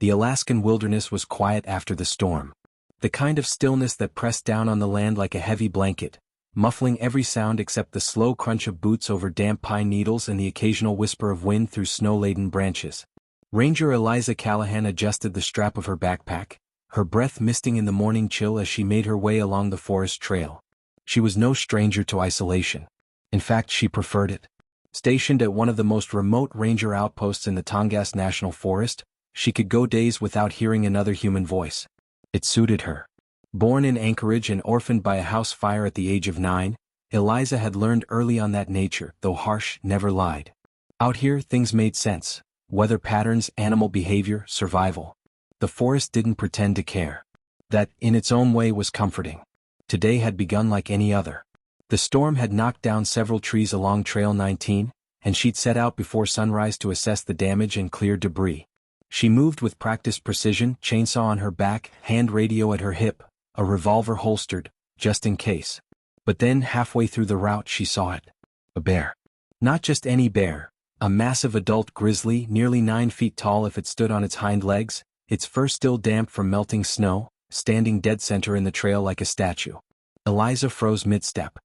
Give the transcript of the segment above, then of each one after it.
The Alaskan wilderness was quiet after the storm. The kind of stillness that pressed down on the land like a heavy blanket, muffling every sound except the slow crunch of boots over damp pine needles and the occasional whisper of wind through snow-laden branches. Ranger Eliza Callahan adjusted the strap of her backpack, her breath misting in the morning chill as she made her way along the forest trail. She was no stranger to isolation. In fact, she preferred it. Stationed at one of the most remote ranger outposts in the Tongass National Forest, she could go days without hearing another human voice. It suited her. Born in Anchorage and orphaned by a house fire at the age of 9, Eliza had learned early on that nature, though harsh, never lied. Out here, things made sense. Weather patterns, animal behavior, survival. The forest didn't pretend to care. That, in its own way, was comforting. Today had begun like any other. The storm had knocked down several trees along Trail 19, and she'd set out before sunrise to assess the damage and clear debris. She moved with practiced precision, chainsaw on her back, hand radio at her hip, a revolver holstered, just in case. But then, halfway through the route, she saw it. A bear. Not just any bear. A massive adult grizzly, nearly 9 feet tall if it stood on its hind legs, its fur still damp from melting snow, standing dead center in the trail like a statue. Eliza froze mid-step.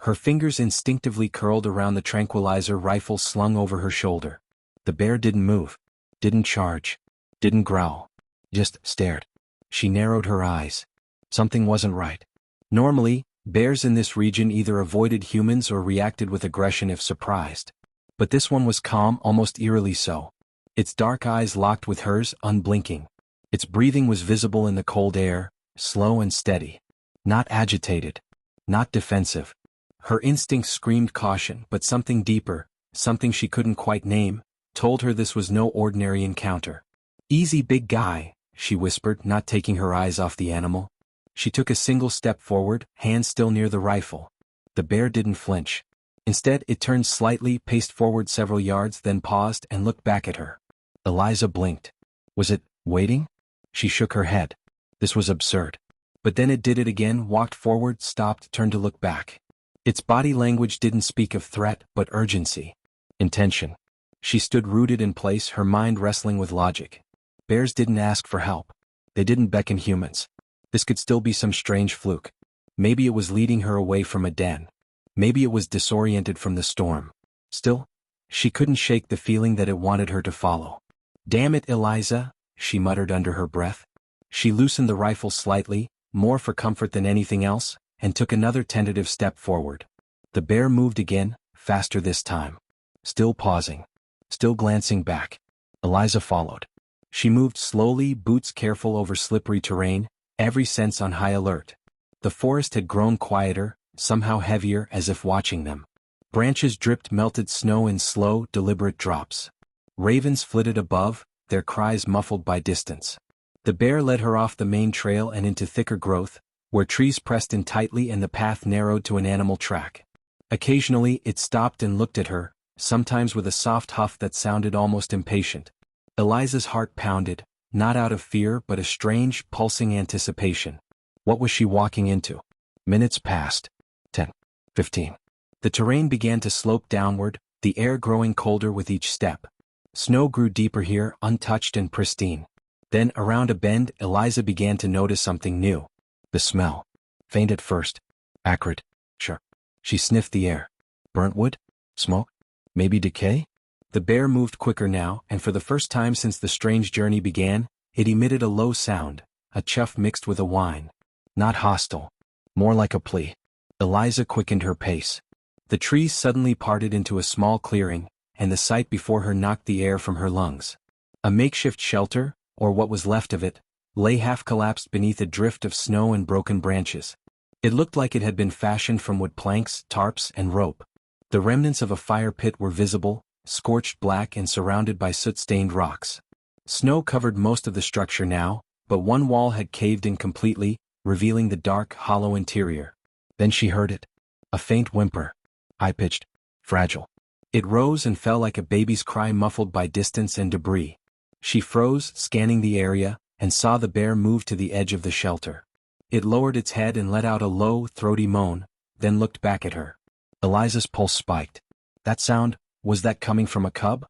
Her fingers instinctively curled around the tranquilizer rifle slung over her shoulder. The bear didn't move. Didn't charge. Didn't growl. Just stared. She narrowed her eyes. Something wasn't right. Normally, bears in this region either avoided humans or reacted with aggression if surprised. But this one was calm, almost eerily so. Its dark eyes locked with hers, unblinking. Its breathing was visible in the cold air, slow and steady. Not agitated. Not defensive. Her instincts screamed caution, but something deeper, something she couldn't quite name, told her this was no ordinary encounter. "Easy, big guy," she whispered, not taking her eyes off the animal. She took a single step forward, hand still near the rifle. The bear didn't flinch. Instead, it turned slightly, paced forward several yards, then paused and looked back at her. Eliza blinked. Was it waiting? She shook her head. This was absurd. But then it did it again, walked forward, stopped, turned to look back. Its body language didn't speak of threat, but urgency. Intention. She stood rooted in place, her mind wrestling with logic. Bears didn't ask for help. They didn't beckon humans. This could still be some strange fluke. Maybe it was leading her away from a den. Maybe it was disoriented from the storm. Still, she couldn't shake the feeling that it wanted her to follow. "Damn it, Eliza," she muttered under her breath. She loosened the rifle slightly, more for comfort than anything else, and took another tentative step forward. The bear moved again, faster this time. Still pausing. Still glancing back. Eliza followed. She moved slowly, boots careful over slippery terrain, every sense on high alert. The forest had grown quieter, somehow heavier, as if watching them. Branches dripped melted snow in slow, deliberate drops. Ravens flitted above, their cries muffled by distance. The bear led her off the main trail and into thicker growth, where trees pressed in tightly and the path narrowed to an animal track. Occasionally, it stopped and looked at her, sometimes with a soft huff that sounded almost impatient. Eliza's heart pounded, not out of fear but a strange, pulsing anticipation. What was she walking into? Minutes passed. 10. 15. The terrain began to slope downward, the air growing colder with each step. Snow grew deeper here, untouched and pristine. Then, around a bend, Eliza began to notice something new. The smell. Faint at first. Acrid. Sure. She sniffed the air. Burnt wood? Smoke? Maybe decay? The bear moved quicker now, and for the first time since the strange journey began, it emitted a low sound, a chuff mixed with a whine. Not hostile. More like a plea. Eliza quickened her pace. The trees suddenly parted into a small clearing, and the sight before her knocked the air from her lungs. A makeshift shelter, or what was left of it, lay half-collapsed beneath a drift of snow and broken branches. It looked like it had been fashioned from wood planks, tarps, and rope. The remnants of a fire pit were visible, scorched black and surrounded by soot-stained rocks. Snow covered most of the structure now, but one wall had caved in completely, revealing the dark, hollow interior. Then she heard it. A faint whimper. High-pitched. Fragile. It rose and fell like a baby's cry muffled by distance and debris. She froze, scanning the area, and saw the bear move to the edge of the shelter. It lowered its head and let out a low, throaty moan, then looked back at her. Eliza's pulse spiked. That sound, was that coming from a cub?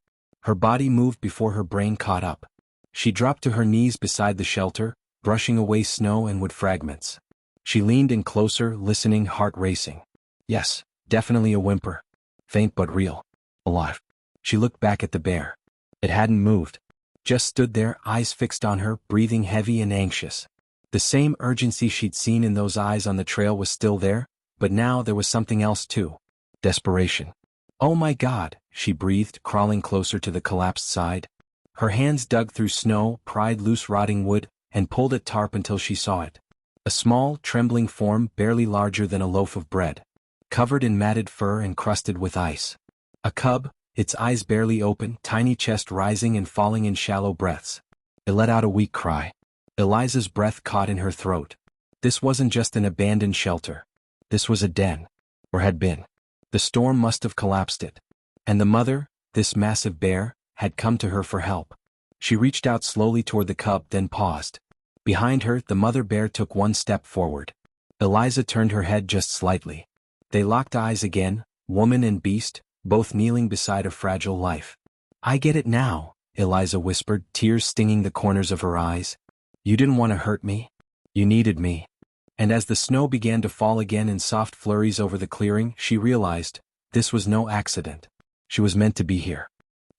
Her body moved before her brain caught up. She dropped to her knees beside the shelter, brushing away snow and wood fragments. She leaned in closer, listening, heart racing. Yes, definitely a whimper. Faint but real. Alive. She looked back at the bear. It hadn't moved. Just stood there, eyes fixed on her, breathing heavy and anxious. The same urgency she'd seen in those eyes on the trail was still there, but now there was something else too. Desperation. Oh my God, she breathed, crawling closer to the collapsed side. Her hands dug through snow, pried loose rotting wood, and pulled at tarp until she saw it. A small, trembling form barely larger than a loaf of bread. Covered in matted fur and crusted with ice. A cub, its eyes barely open, tiny chest rising and falling in shallow breaths. It let out a weak cry. Eliza's breath caught in her throat. This wasn't just an abandoned shelter. This was a den. Or had been. The storm must have collapsed it. And the mother, this massive bear, had come to her for help. She reached out slowly toward the cub, then paused. Behind her, the mother bear took one step forward. Eliza turned her head just slightly. They locked eyes again, woman and beast, both kneeling beside a fragile life. I get it now, Eliza whispered, tears stinging the corners of her eyes. You didn't want to hurt me. You needed me. And as the snow began to fall again in soft flurries over the clearing, she realized, this was no accident. She was meant to be here.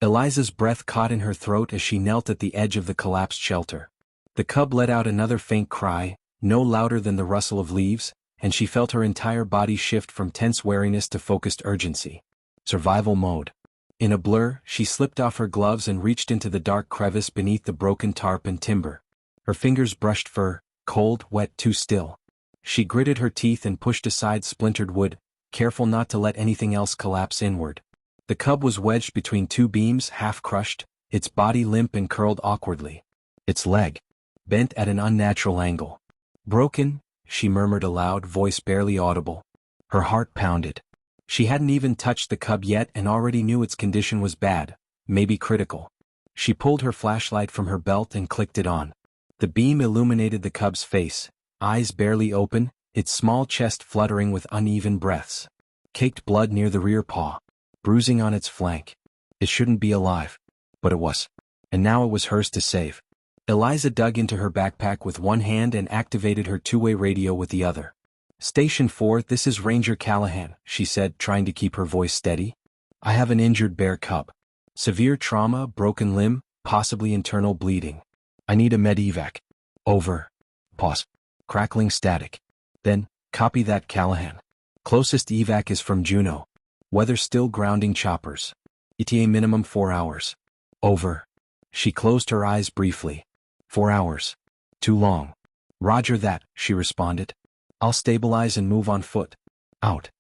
Eliza's breath caught in her throat as she knelt at the edge of the collapsed shelter. The cub let out another faint cry, no louder than the rustle of leaves, and she felt her entire body shift from tense wariness to focused urgency. Survival mode. In a blur, she slipped off her gloves and reached into the dark crevice beneath the broken tarp and timber. Her fingers brushed fur, cold, wet, too still. She gritted her teeth and pushed aside splintered wood, careful not to let anything else collapse inward. The cub was wedged between two beams, half crushed, its body limp and curled awkwardly. Its leg bent at an unnatural angle. Broken, she murmured aloud, voice barely audible. Her heart pounded. She hadn't even touched the cub yet and already knew its condition was bad, maybe critical. She pulled her flashlight from her belt and clicked it on. The beam illuminated the cub's face, eyes barely open, its small chest fluttering with uneven breaths. Caked blood near the rear paw. Bruising on its flank. It shouldn't be alive. But it was. And now it was hers to save. Eliza dug into her backpack with one hand and activated her two-way radio with the other. Station 4, this is Ranger Callahan, she said, trying to keep her voice steady. I have an injured bear cub. Severe trauma, broken limb, possibly internal bleeding. I need a med-evac. Over. Pause. Crackling static. Then, copy that, Callahan. Closest evac is from Juneau. Weather still grounding choppers. ETA minimum 4 hours. Over. She closed her eyes briefly. 4 hours. Too long. Roger that, she responded. I'll stabilize and move on foot. Out.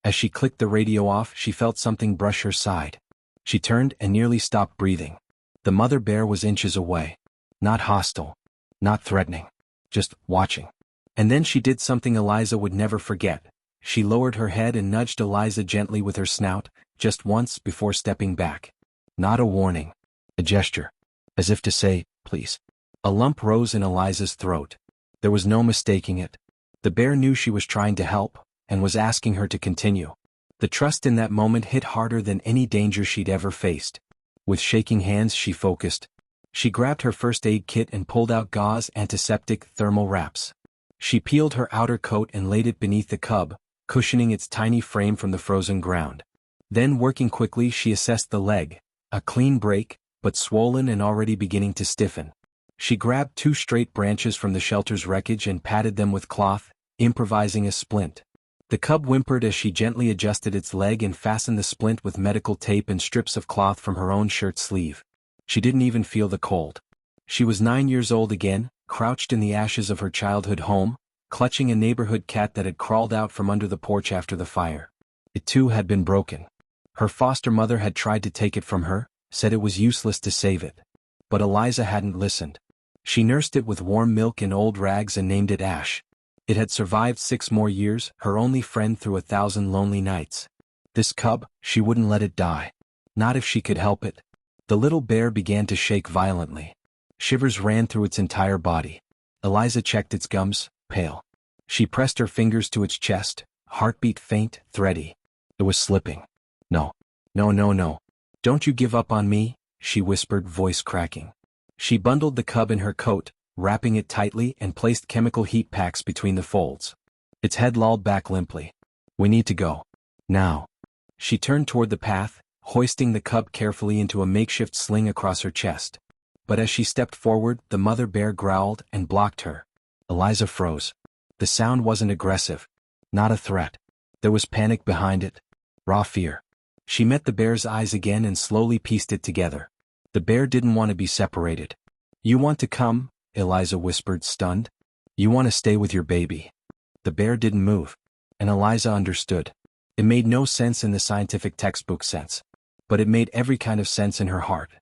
As she clicked the radio off, she felt something brush her side. She turned and nearly stopped breathing. The mother bear was inches away. Not hostile. Not threatening. Just watching. And then she did something Eliza would never forget. She lowered her head and nudged Eliza gently with her snout, just once before stepping back. Not a warning. A gesture. As if to say, please. A lump rose in Eliza's throat. There was no mistaking it. The bear knew she was trying to help, and was asking her to continue. The trust in that moment hit harder than any danger she'd ever faced. With shaking hands she focused. She grabbed her first aid kit and pulled out gauze, antiseptic, thermal wraps. She peeled her outer coat and laid it beneath the cub, cushioning its tiny frame from the frozen ground. Then, working quickly, she assessed the leg. A clean break, but swollen and already beginning to stiffen. She grabbed 2 straight branches from the shelter's wreckage and patted them with cloth, improvising a splint. The cub whimpered as she gently adjusted its leg and fastened the splint with medical tape and strips of cloth from her own shirt sleeve. She didn't even feel the cold. She was 9 years old again, crouched in the ashes of her childhood home, clutching a neighborhood cat that had crawled out from under the porch after the fire. It too had been broken. Her foster mother had tried to take it from her, said it was useless to save it. But Eliza hadn't listened. She nursed it with warm milk and old rags and named it Ash. It had survived 6 more years, her only friend through 1,000 lonely nights. This cub, she wouldn't let it die. Not if she could help it. The little bear began to shake violently. Shivers ran through its entire body. Eliza checked its gums, pale. She pressed her fingers to its chest, heartbeat faint, thready. It was slipping. No. No, no, no. Don't you give up on me, she whispered, voice cracking. She bundled the cub in her coat, wrapping it tightly and placed chemical heat packs between the folds. Its head lolled back limply. "We need to go. Now." She turned toward the path, hoisting the cub carefully into a makeshift sling across her chest. But as she stepped forward, the mother bear growled and blocked her. Eliza froze. The sound wasn't aggressive. Not a threat. There was panic behind it. Raw fear. She met the bear's eyes again and slowly pieced it together. The bear didn't want to be separated. "You want to come?" Eliza whispered, stunned. "You want to stay with your baby." The bear didn't move. And Eliza understood. It made no sense in the scientific textbook sense. But it made every kind of sense in her heart.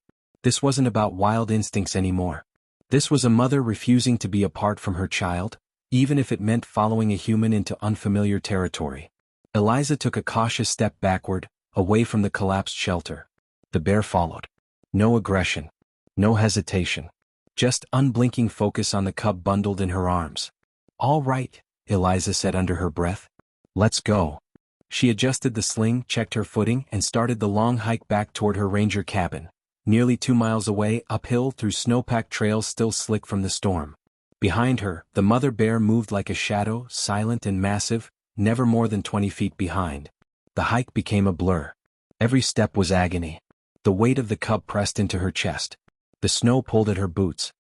This wasn't about wild instincts anymore. This was a mother refusing to be apart from her child, even if it meant following a human into unfamiliar territory. Eliza took a cautious step backward, away from the collapsed shelter. The bear followed. No aggression. No hesitation. Just unblinking focus on the cub bundled in her arms. "All right," Eliza said under her breath. "Let's go." She adjusted the sling, checked her footing, and started the long hike back toward her ranger cabin, nearly 2 miles away, uphill through snow-packed trails still slick from the storm. Behind her, the mother bear moved like a shadow, silent and massive, never more than 20 feet behind. The hike became a blur. Every step was agony. The weight of the cub pressed into her chest. The snow pulled at her boots.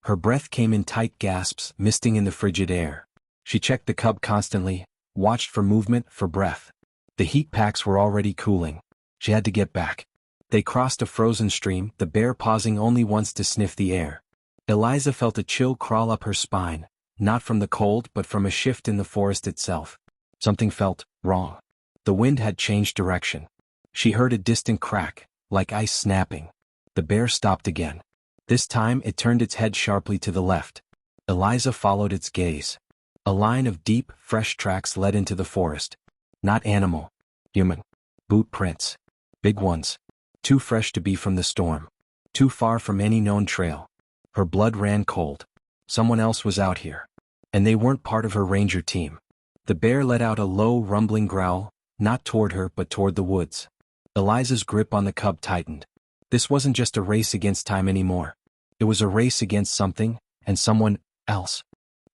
Her breath came in tight gasps, misting in the frigid air. She checked the cub constantly, watched for movement, for breath. The heat packs were already cooling. She had to get back. They crossed a frozen stream, the bear pausing only once to sniff the air. Eliza felt a chill crawl up her spine, not from the cold but from a shift in the forest itself. Something felt wrong. The wind had changed direction. She heard a distant crack, like ice snapping. The bear stopped again. This time it turned its head sharply to the left. Eliza followed its gaze. A line of deep, fresh tracks led into the forest. Not animal. Human. Boot prints. Big ones. Too fresh to be from the storm. Too far from any known trail. Her blood ran cold. Someone else was out here. And they weren't part of her ranger team. The bear let out a low, rumbling growl, not toward her but toward the woods. Eliza's grip on the cub tightened. This wasn't just a race against time anymore. It was a race against something, and someone else.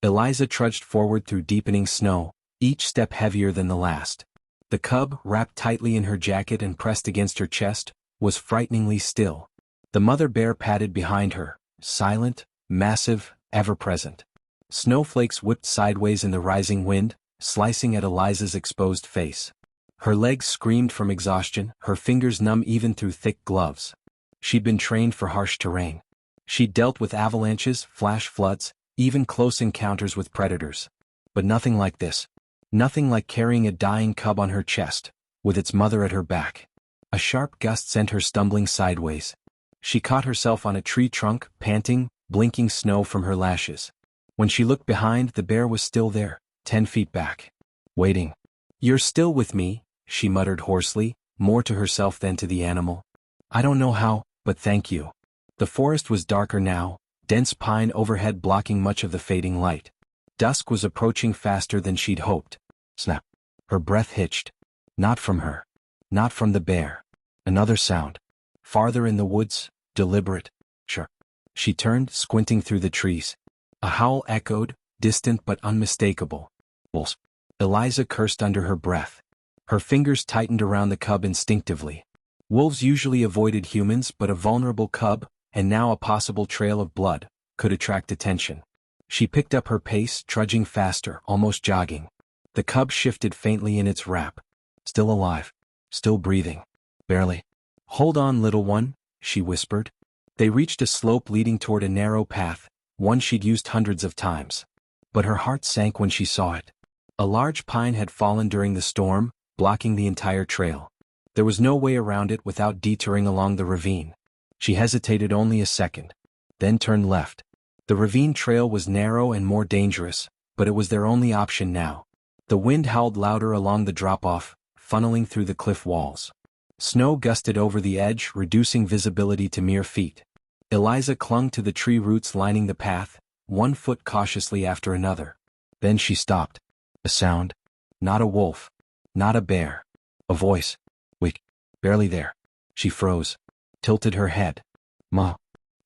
Eliza trudged forward through deepening snow, each step heavier than the last. The cub, wrapped tightly in her jacket and pressed against her chest, was frighteningly still. The mother bear padded behind her, silent, massive, ever-present. Snowflakes whipped sideways in the rising wind, slicing at Eliza's exposed face. Her legs screamed from exhaustion, her fingers numb even through thick gloves. She'd been trained for harsh terrain. She'd dealt with avalanches, flash floods, even close encounters with predators. But nothing like this. Nothing like carrying a dying cub on her chest, with its mother at her back. A sharp gust sent her stumbling sideways. She caught herself on a tree trunk, panting, blinking snow from her lashes. When she looked behind, the bear was still there, 10 feet back. Waiting. "You're still with me," she muttered hoarsely, more to herself than to the animal. "I don't know how, but thank you." The forest was darker now, dense pine overhead blocking much of the fading light. Dusk was approaching faster than she'd hoped. Snap. Her breath hitched. Not from her. Not from the bear. Another sound. Farther in the woods, deliberate. Sure. She turned, squinting through the trees. A howl echoed, distant but unmistakable. Wolves. Eliza cursed under her breath. Her fingers tightened around the cub instinctively. Wolves usually avoided humans, but a vulnerable cub, and now a possible trail of blood, could attract attention. She picked up her pace, trudging faster, almost jogging. The cub shifted faintly in its wrap. Still alive. Still breathing. Barely. "Hold on, little one," she whispered. They reached a slope leading toward a narrow path, one she'd used hundreds of times. But her heart sank when she saw it. A large pine had fallen during the storm, blocking the entire trail. There was no way around it without detouring along the ravine. She hesitated only a second, then turned left. The ravine trail was narrow and more dangerous, but it was their only option now. The wind howled louder along the drop-off, funneling through the cliff walls. Snow gusted over the edge, reducing visibility to mere feet. Eliza clung to the tree roots lining the path, one foot cautiously after another. Then she stopped. A sound. Not a wolf. Not a bear. A voice. Weak. Barely there. She froze. Tilted her head. Ma.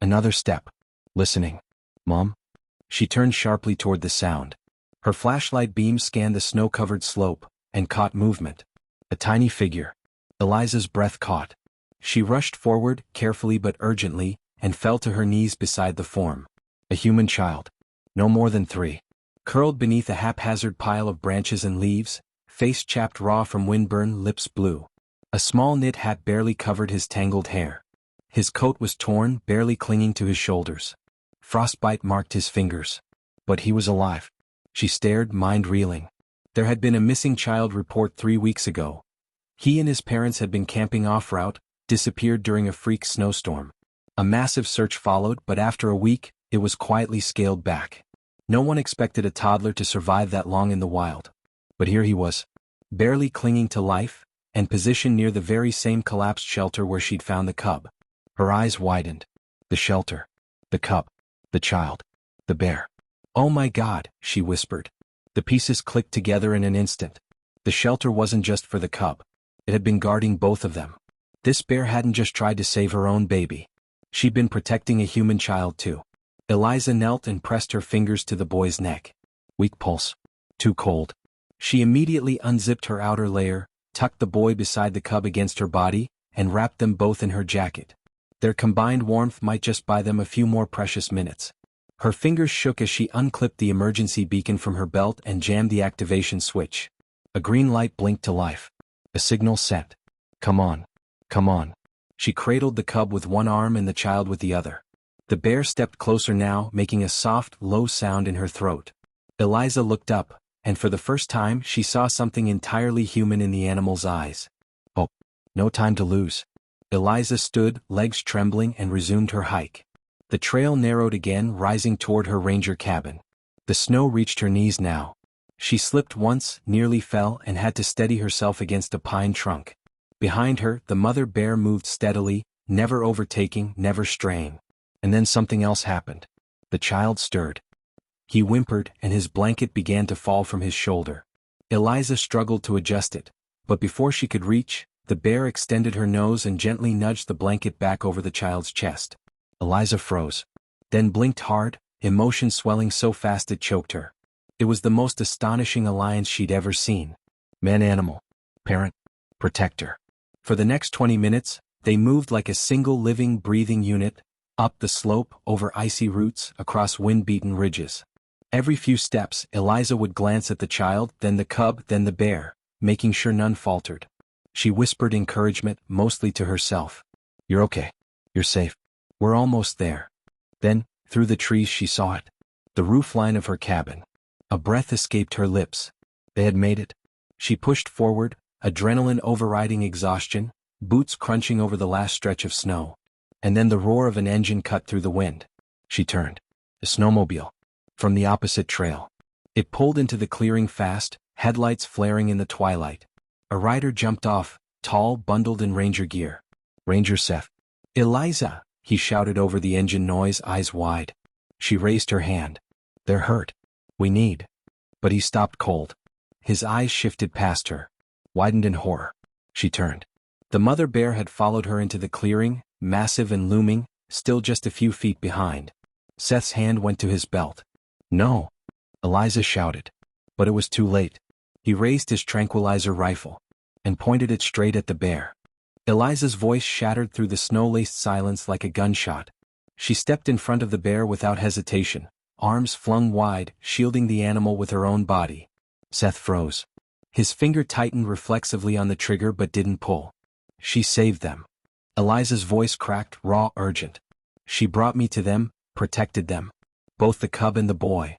Another step. Listening. Mom? She turned sharply toward the sound. Her flashlight beam scanned the snow-covered slope, and caught movement. A tiny figure. Eliza's breath caught. She rushed forward, carefully but urgently, and fell to her knees beside the form. A human child. No more than 3. Curled beneath a haphazard pile of branches and leaves, face chapped raw from windburn, lips blue. A small knit hat barely covered his tangled hair. His coat was torn, barely clinging to his shoulders. Frostbite marked his fingers. But he was alive. She stared, mind reeling. There had been a missing child report 3 weeks ago. He and his parents had been camping off-route, disappeared during a freak snowstorm. A massive search followed, but after a week, it was quietly scaled back. No one expected a toddler to survive that long in the wild. But here he was, barely clinging to life, and positioned near the very same collapsed shelter where she'd found the cub. Her eyes widened. The shelter. The cub. The child. The bear. "Oh my God," she whispered. The pieces clicked together in an instant. The shelter wasn't just for the cub. It had been guarding both of them. This bear hadn't just tried to save her own baby. She'd been protecting a human child too. Eliza knelt and pressed her fingers to the boy's neck. Weak pulse. Too cold. She immediately unzipped her outer layer, tucked the boy beside the cub against her body, and wrapped them both in her jacket. Their combined warmth might just buy them a few more precious minutes. Her fingers shook as she unclipped the emergency beacon from her belt and jammed the activation switch. A green light blinked to life. A signal sent. Come on. Come on. She cradled the cub with one arm and the child with the other. The bear stepped closer now, making a soft, low sound in her throat. Eliza looked up, and for the first time she saw something entirely human in the animal's eyes. Oh, no time to lose. Eliza stood, legs trembling, and resumed her hike. The trail narrowed again, rising toward her ranger cabin. The snow reached her knees now. She slipped once, nearly fell, and had to steady herself against a pine trunk. Behind her, the mother bear moved steadily, never overtaking, never straying. And then something else happened. The child stirred. He whimpered, and his blanket began to fall from his shoulder. Eliza struggled to adjust it, but before she could reach, the bear extended her nose and gently nudged the blanket back over the child's chest. Eliza froze. Then blinked hard, emotion swelling so fast it choked her. It was the most astonishing alliance she'd ever seen. Man-animal. Parent. Protector. For the next 20 minutes, they moved like a single living, breathing unit, up the slope, over icy roots, across wind-beaten ridges. Every few steps, Eliza would glance at the child, then the cub, then the bear, making sure none faltered. She whispered encouragement, mostly to herself. You're okay. You're safe. We're almost there. Then, through the trees she saw it. The roofline of her cabin. A breath escaped her lips. They had made it. She pushed forward, adrenaline overriding exhaustion, boots crunching over the last stretch of snow. And then the roar of an engine cut through the wind. She turned. A snowmobile. From the opposite trail. It pulled into the clearing fast, headlights flaring in the twilight. A rider jumped off, tall, bundled in ranger gear. Ranger Seth. Eliza, he shouted over the engine noise, eyes wide. She raised her hand. They're hurt. We need. But he stopped cold. His eyes shifted past her. Widened in horror. She turned. The mother bear had followed her into the clearing, massive and looming, still just a few feet behind. Seth's hand went to his belt. No. Eliza shouted. But it was too late. He raised his tranquilizer rifle and pointed it straight at the bear. Eliza's voice shattered through the snow-laced silence like a gunshot. She stepped in front of the bear without hesitation, arms flung wide, shielding the animal with her own body. Seth froze. His finger tightened reflexively on the trigger but didn't pull. She saved them. Eliza's voice cracked, raw, urgent. She brought me to them, protected them. Both the cub and the boy.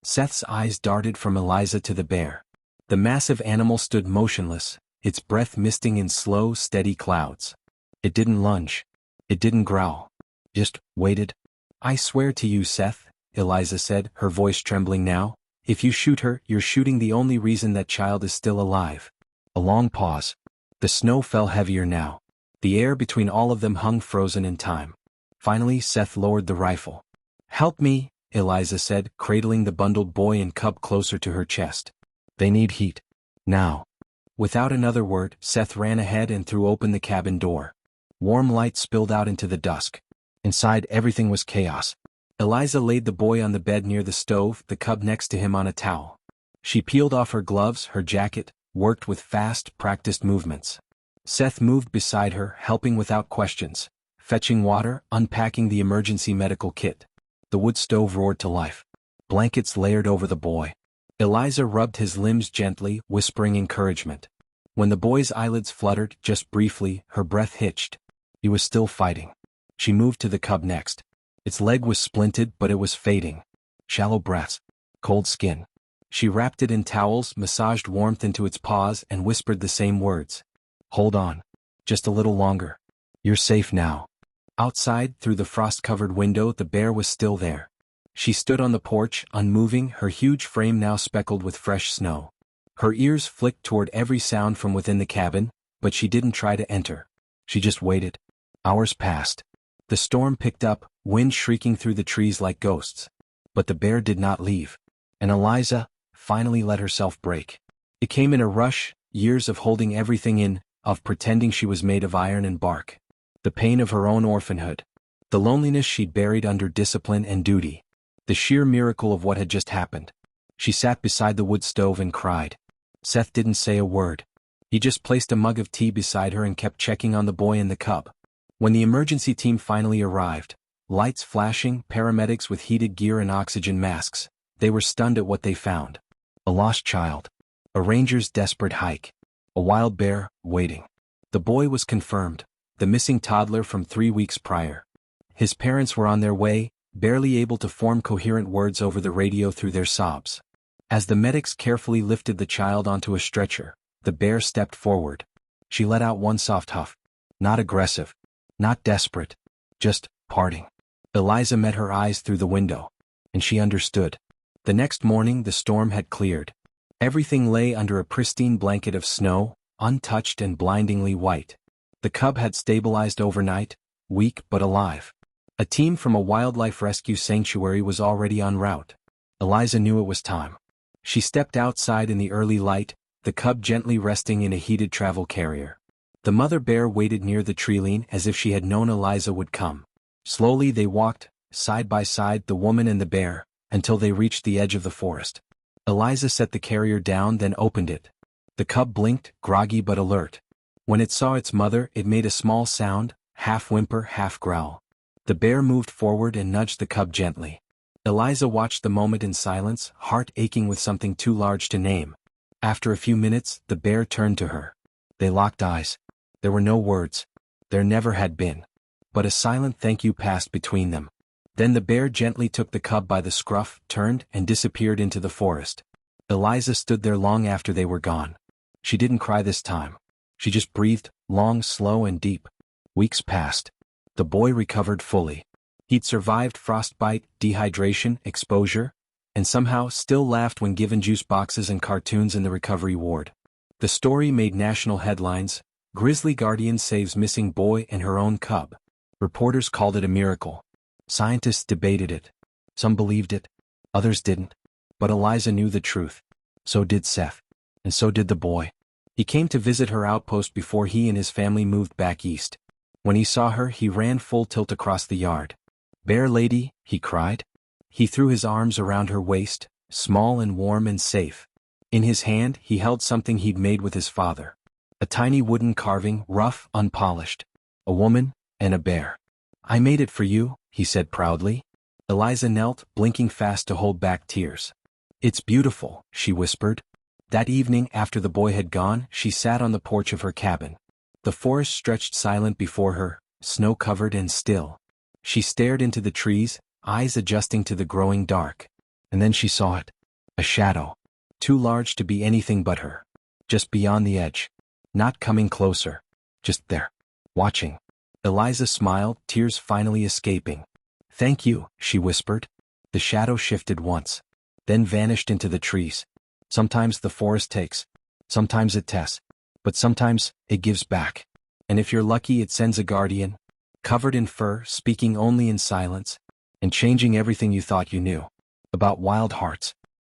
Seth's eyes darted from Eliza to the bear. The massive animal stood motionless, its breath misting in slow, steady clouds. It didn't lunge. It didn't growl. Just waited. I swear to you, Seth, Eliza said, her voice trembling now, if you shoot her, you're shooting the only reason that child is still alive. A long pause. The snow fell heavier now. The air between all of them hung frozen in time. Finally, Seth lowered the rifle. Help me, Eliza said, cradling the bundled boy and cub closer to her chest. They need heat. Now. Without another word, Seth ran ahead and threw open the cabin door. Warm light spilled out into the dusk. Inside, everything was chaos. Eliza laid the boy on the bed near the stove, the cub next to him on a towel. She peeled off her gloves, her jacket, worked with fast, practiced movements. Seth moved beside her, helping without questions, fetching water, unpacking the emergency medical kit. The wood stove roared to life. Blankets layered over the boy. Eliza rubbed his limbs gently, whispering encouragement. When the boy's eyelids fluttered, just briefly, her breath hitched. He was still fighting. She moved to the cub next. Its leg was splinted, but it was fading. Shallow breaths. Cold skin. She wrapped it in towels, massaged warmth into its paws, and whispered the same words. Hold on. Just a little longer. You're safe now. Outside, through the frost-covered window, the bear was still there. She stood on the porch, unmoving, her huge frame now speckled with fresh snow. Her ears flicked toward every sound from within the cabin, but she didn't try to enter. She just waited. Hours passed. The storm picked up, wind shrieking through the trees like ghosts. But the bear did not leave. And Eliza finally let herself break. It came in a rush, years of holding everything in, of pretending she was made of iron and bark. The pain of her own orphanhood. The loneliness she'd buried under discipline and duty. The sheer miracle of what had just happened. She sat beside the wood stove and cried. Seth didn't say a word. He just placed a mug of tea beside her and kept checking on the boy and the cub. When the emergency team finally arrived, lights flashing, paramedics with heated gear and oxygen masks, they were stunned at what they found. A lost child. A ranger's desperate hike. A wild bear, waiting. The boy was confirmed, the missing toddler from 3 weeks prior. His parents were on their way, barely able to form coherent words over the radio through their sobs. As the medics carefully lifted the child onto a stretcher, the bear stepped forward. She let out one soft huff. Not aggressive. Not desperate. Just parting. Eliza met her eyes through the window. And she understood. The next morning the storm had cleared. Everything lay under a pristine blanket of snow, untouched and blindingly white. The cub had stabilized overnight, weak but alive. A team from a wildlife rescue sanctuary was already en route. Eliza knew it was time. She stepped outside in the early light, the cub gently resting in a heated travel carrier. The mother bear waited near the treeline as if she had known Eliza would come. Slowly they walked, side by side, the woman and the bear, until they reached the edge of the forest. Eliza set the carrier down, then opened it. The cub blinked, groggy but alert. When it saw its mother, it made a small sound, half whimper, half growl. The bear moved forward and nudged the cub gently. Eliza watched the moment in silence, heart aching with something too large to name. After a few minutes, the bear turned to her. They locked eyes. There were no words. There never had been. But a silent thank you passed between them. Then the bear gently took the cub by the scruff, turned, and disappeared into the forest. Eliza stood there long after they were gone. She didn't cry this time. She just breathed, long, slow, and deep. Weeks passed. The boy recovered fully. He'd survived frostbite, dehydration, exposure, and somehow still laughed when given juice boxes and cartoons in the recovery ward. The story made national headlines. Grizzly Guardian saves missing boy and her own cub. Reporters called it a miracle. Scientists debated it. Some believed it, others didn't. But Eliza knew the truth. So did Seth. And so did the boy. He came to visit her outpost before he and his family moved back east. When he saw her, he ran full tilt across the yard. "Bear lady," he cried. He threw his arms around her waist, small and warm and safe. In his hand, he held something he'd made with his father. A tiny wooden carving, rough, unpolished. A woman and a bear. "I made it for you," he said proudly. Eliza knelt, blinking fast to hold back tears. "It's beautiful," she whispered. That evening, after the boy had gone, she sat on the porch of her cabin. The forest stretched silent before her, snow-covered and still. She stared into the trees, eyes adjusting to the growing dark. And then she saw it. A shadow. Too large to be anything but her. Just beyond the edge. Not coming closer. Just there. Watching. Eliza smiled, tears finally escaping. "Thank you," she whispered. The shadow shifted once. Then vanished into the trees. Sometimes the forest takes. Sometimes it tests. But sometimes, it gives back. And if you're lucky, it sends a guardian. Covered in fur, speaking only in silence. And changing everything you thought you knew. About wild hearts.